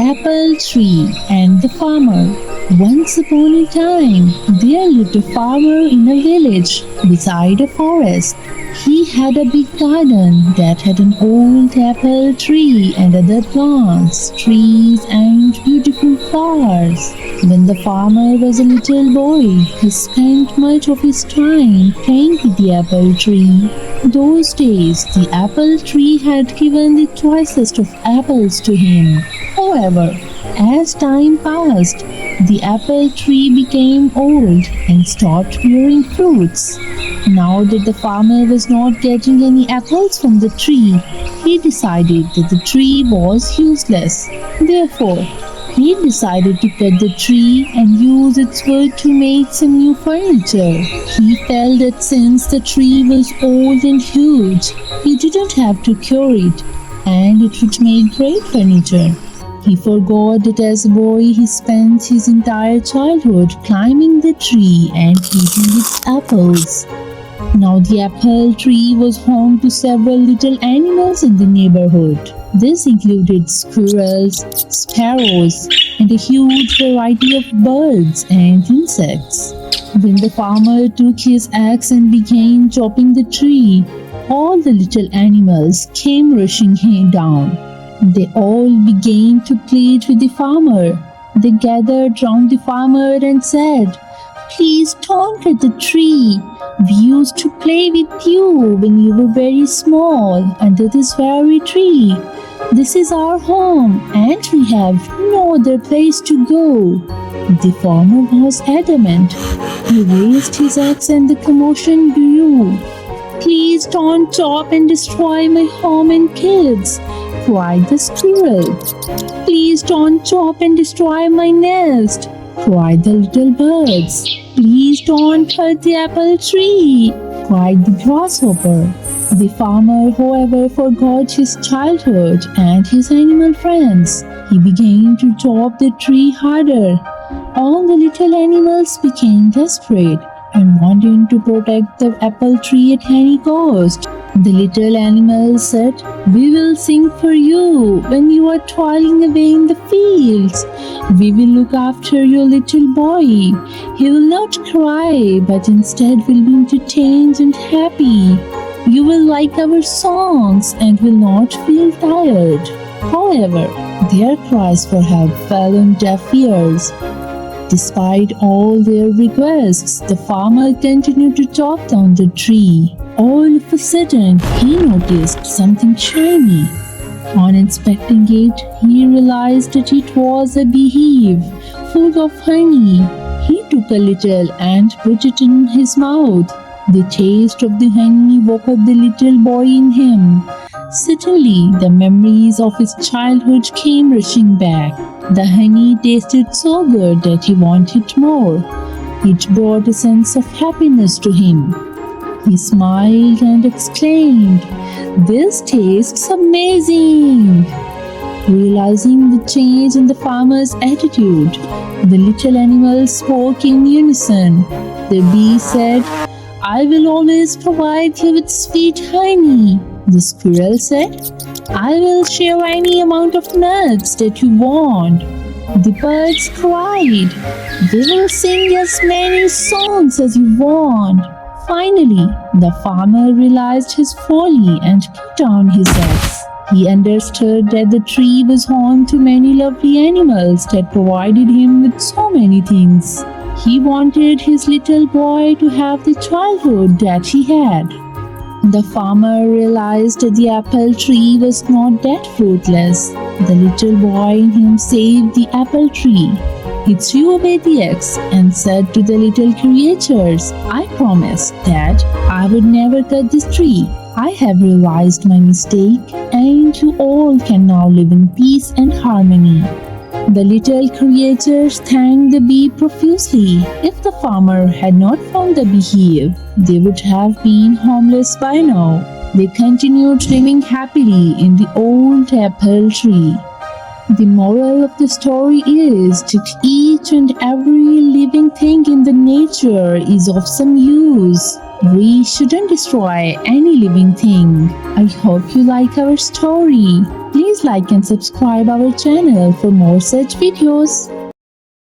Apple Tree and the Farmer. Once upon a time, there lived a farmer in a village beside a forest. He had a big garden that had an old apple tree and other plants, trees, and beautiful flowers. When the farmer was a little boy, he spent much of his time playing with the apple tree. Those days, the apple tree had given the choicest of apples to him. However, as time passed, the apple tree became old and stopped bearing fruits. Now that the farmer was not getting any apples from the tree, he decided that the tree was useless. Therefore, he decided to cut the tree and use its wood to make some new furniture. He felt that since the tree was old and huge, he didn't have to cure it, and it would make great furniture. He forgot that as a boy he spent his entire childhood climbing the tree and eating its apples. Now the apple tree was home to several little animals in the neighborhood. This included squirrels, sparrows, and a huge variety of birds and insects. When the farmer took his axe and began chopping the tree, all the little animals came rushing down. They all began to plead with the farmer. They gathered round the farmer and said, "Please don't cut the tree. We used to play with you when you were very small under this very tree. This is our home and we have no other place to go." The farmer was adamant. He raised his axe and the commotion grew. "Please don't chop and destroy my home and kids," cried the squirrel. "Please don't chop and destroy my nest," cried the little birds. "Please don't hurt the apple tree," cried the grasshopper. The farmer, however, forgot his childhood and his animal friends. He began to chop the tree harder. All the little animals became desperate and wanted to protect the apple tree at any cost. The little animals said, "We will sing for you when you are toiling away in the fields. We will look after your little boy. He will not cry, but instead will be entertained and happy. You will like our songs and will not feel tired." However, their cries for help fell on deaf ears. Despite all their requests, the farmer continued to chop down the tree. All of a sudden, he noticed something shiny. On inspecting it, he realized that it was a beehive full of honey. He took a little and put it in his mouth. The taste of the honey woke up the little boy in him. Suddenly, the memories of his childhood came rushing back. The honey tasted so good that he wanted more. It brought a sense of happiness to him. He smiled and exclaimed, "This tastes amazing!" Realizing the change in the farmer's attitude, the little animals spoke in unison. The bee said, "I will always provide you with sweet honey." The squirrel said, "I will share any amount of nuts that you want." The birds cried, "We will sing as many songs as you want." Finally, the farmer realized his folly and put down his axe. He understood that the tree was home to many lovely animals that provided him with so many things. He wanted his little boy to have the childhood that he had. The farmer realized that the apple tree was not that fruitless. The little boy in him saved the apple tree. He threw away the axe and said to the little creatures, "I promised that I would never cut this tree. I have realized my mistake, and you all can now live in peace and harmony." The little creatures thanked the bee profusely. If the farmer had not found the beehive, they would have been homeless by now. They continued living happily in the old apple tree. The moral of the story is that each and every living thing in the nature is of some use. We shouldn't destroy any living thing. I hope you like our story. Please like and subscribe our channel for more such videos.